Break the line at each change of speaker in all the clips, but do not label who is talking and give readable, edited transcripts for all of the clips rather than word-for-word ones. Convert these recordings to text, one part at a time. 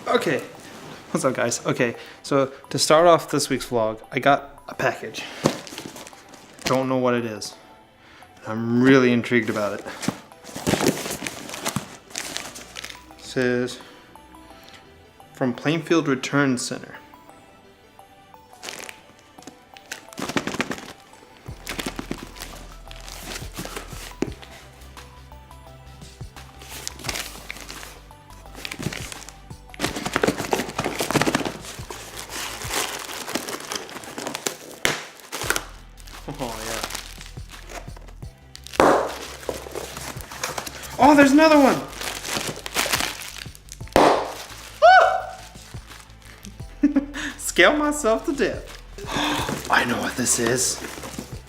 Okay, what's up guys? Okay, so to start off this week's vlog, I got a package. Don't know what it is. I'm really intrigued about it. It says, from Plainfield Return Center. Oh yeah. Oh, there's another one! Scale myself to death. I know what this is.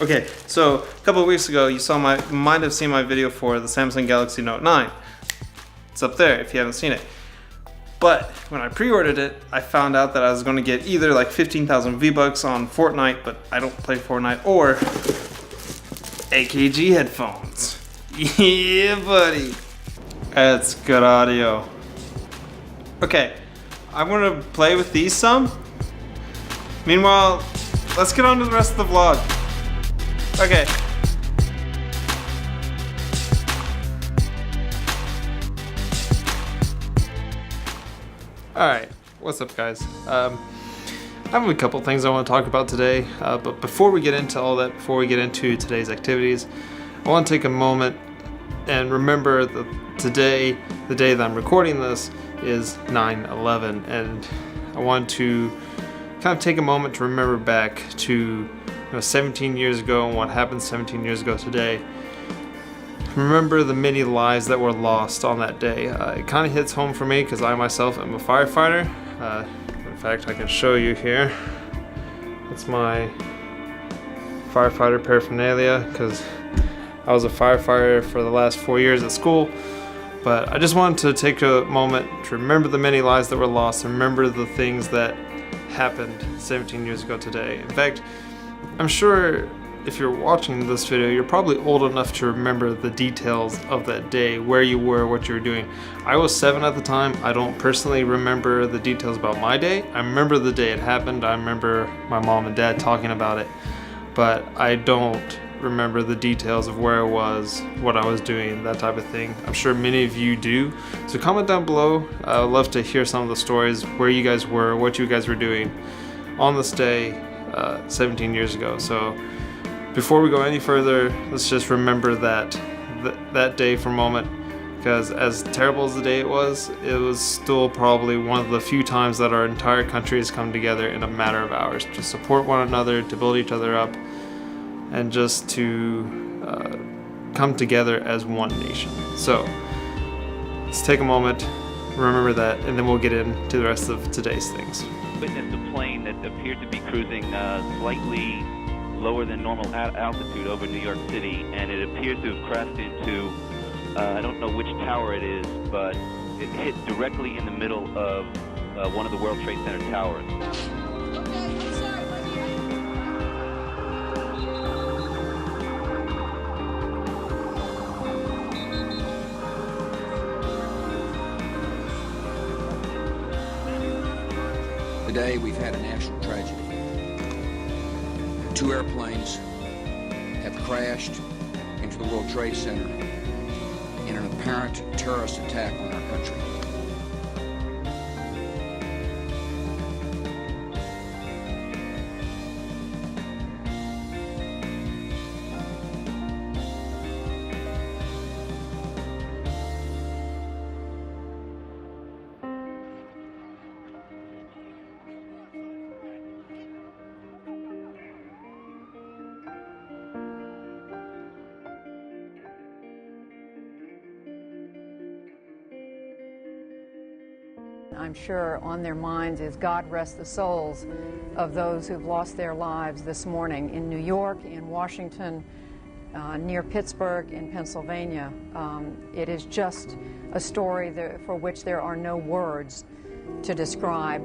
Okay, so a couple of weeks ago, you might have seen my video for the Samsung Galaxy Note 9. It's up there if you haven't seen it. But when I pre-ordered it, I found out that I was going to get either like 15,000 V-Bucks on Fortnite, but I don't play Fortnite, or AKG headphones. Yeah, buddy. That's good audio. Okay, I'm going to play with these some. Meanwhile, let's get on to the rest of the vlog. Okay. Alright, what's up guys? I have a couple things I want to talk about today, but before we get into all that, before we get into today's activities, I want to take a moment and remember that today, the day that I'm recording this, is 9/11, and I want to kind of take a moment to remember back to 17 years ago and what happened 17 years ago today. Remember the many lives that were lost on that day. It kind of hits home for me because I myself am a firefighter. In fact, I can show you here. It's my firefighter paraphernalia because I was a firefighter for the last 4 years at school. But I just wanted to take a moment to remember the many lives that were lost and remember the things that happened 17 years ago today. In fact, I'm sure if you're watching this video, you're probably old enough to remember the details of that day, where you were, what you were doing. I was 7 at the time. I don't personally remember the details about my day. I remember the day it happened. I remember my mom and dad talking about it, but I don't remember the details of where I was, what I was doing, that type of thing. I'm sure many of you do. So comment down below. I'd love to hear some of the stories, where you guys were, what you guys were doing on this day 17 years ago. So before we go any further, let's just remember that day for a moment, because as terrible as the day it was still probably one of the few times that our entire country has come together in a matter of hours to support one another, to build each other up, and just to come together as one nation. So let's take a moment, remember that, and then we'll get into the rest of today's things.
Witnessed a plane that appeared to be cruising slightly lower than normal altitude over New York City, and it appears to have crashed into, I don't know which tower it is, but it hit directly in the middle of one of the World Trade Center towers.
Today we've had a national tragedy. 2 airplanes have crashed into the World Trade Center in an apparent terrorist attack on our country.
I'm sure on their minds is God rest the souls of those who've lost their lives this morning in New York, in Washington, near Pittsburgh, in Pennsylvania. It is just a story for which there are no words to describe.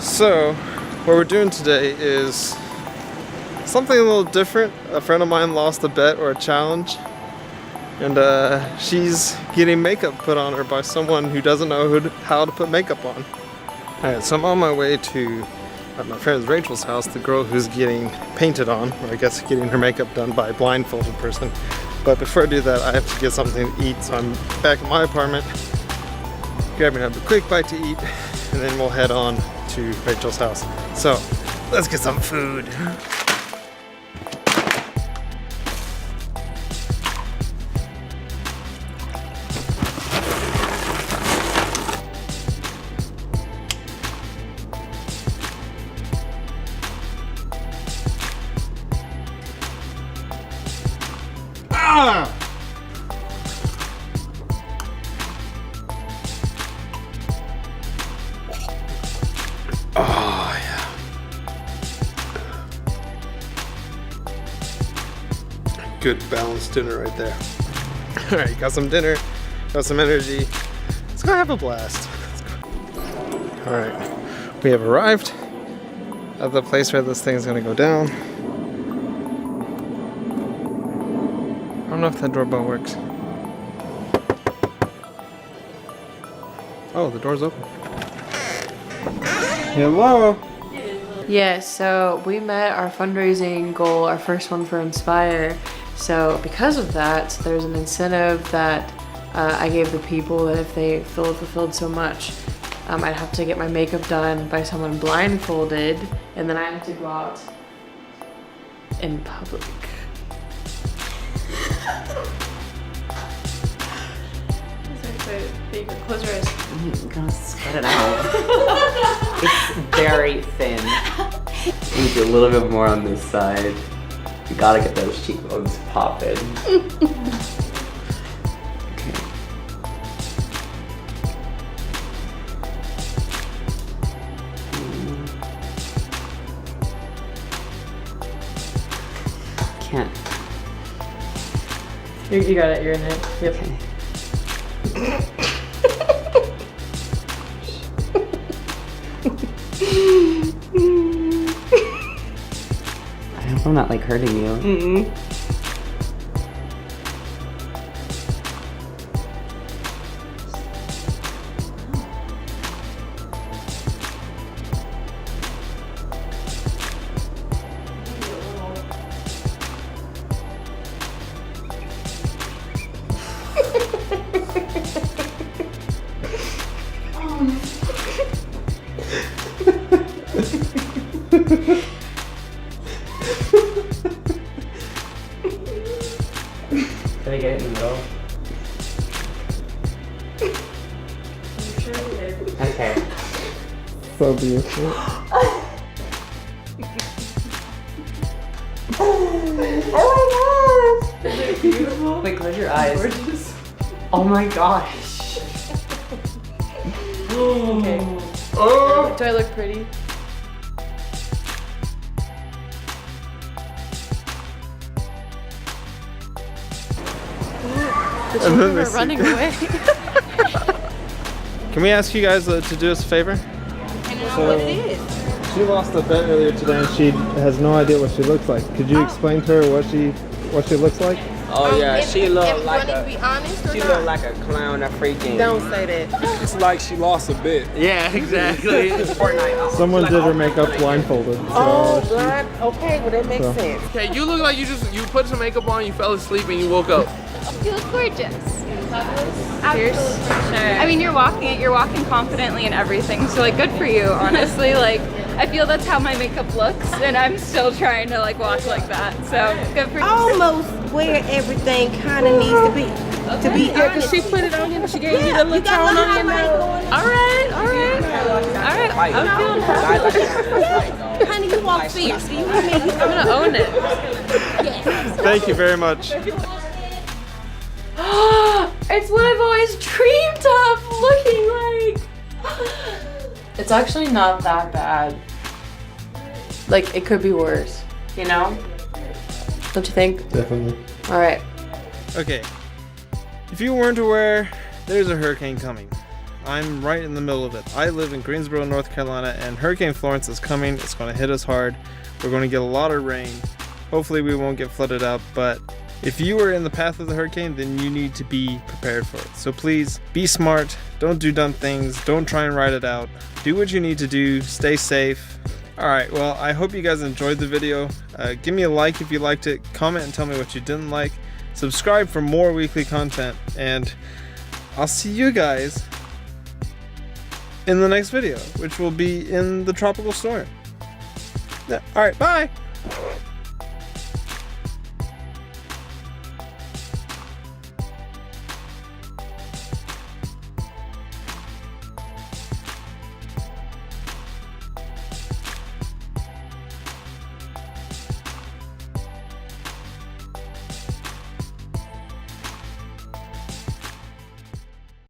So, what we're doing today is something a little different. A friend of mine lost a bet or a challenge, and she's getting makeup put on her by someone who doesn't know how to put makeup on. Alright, so I'm on my way to my friend Rachel's house, the girl who's getting painted on, or I guess getting her makeup done by a blindfolded person. But before I do that, I have to get something to eat, so I'm back in my apartment, grabbing a quick bite to eat, and then we'll head on to Rachel's house. So, let's get some food. Ah! Oh, yeah. Good balanced dinner right there. Alright, got some dinner, got some energy. Let's go have a blast. Alright, we have arrived at the place where this thing's gonna go down. I don't know if that doorbell works. Oh, the door's open. Hello?
Yeah, so we met our fundraising goal, our first one for Inspire. So because of that, there's an incentive that I gave the people that if they fulfilled so much, I'd have to get my makeup done by someone blindfolded, and then I have to go out in public. Close your eyes.
I'm gonna spread it out. It's very thin. You need a little bit more on this side. You gotta get those cheekbones popping. Okay. Can't.
You got it, you're in it. Yep.
Okay. I hope I'm not like hurting you.
Mm-mm.
Can I get it in the middle? Okay.
So beautiful.
Wait, close your eyes. Oh my gosh.
Okay.
Oh!
Do I look pretty? The
And then
children
they
are
see-
running away.
Can we ask you guys to do us a favor?
What it is.
She lost a bet earlier today and she has no idea what she looks like. Could you explain to her what she looks like?
Oh yeah,
if,
she look
if
like
you want to be honest or
she
not?
look like a clown, a freaking.
Don't say that.
It's like she lost a bit. Yeah, exactly. Fortnite.
Someone did her makeup blindfolded. So
Oh, blind. Okay, well that makes sense.
Okay, you look like you put some makeup on, you fell asleep, and you woke up.
You look gorgeous. Cheers. I mean, you're walking confidently and everything. So like, good for you, honestly. Like, I feel that's how my makeup looks, and I'm still trying to like walk like that. So good for you.
Almost where everything kind of needs to be. To be
Yeah,
honest.
cause she put it on you, she gave you the little tone on your nose.
All right. I'm feeling happy.
Honey, you walk fierce. Do you hear me?
I'm gonna own it.
thank you very much.
It's what I've always dreamed of looking like. It's actually not that bad. Like, it could be worse, you know? Don't you think?
Definitely.
All right.
Okay. If you weren't aware, there's a hurricane coming. I'm right in the middle of it. I live in Greensboro, North Carolina, and Hurricane Florence is coming. It's going to hit us hard. We're going to get a lot of rain. Hopefully we won't get flooded out, but if you are in the path of the hurricane, then you need to be prepared for it. So please be smart, don't do dumb things, don't try and ride it out. Do what you need to do, stay safe. Alright, well, I hope you guys enjoyed the video. Give me a like if you liked it, comment and tell me what you didn't like. Subscribe for more weekly content, and I'll see you guys in the next video, which will be in the tropical storm. Alright, bye!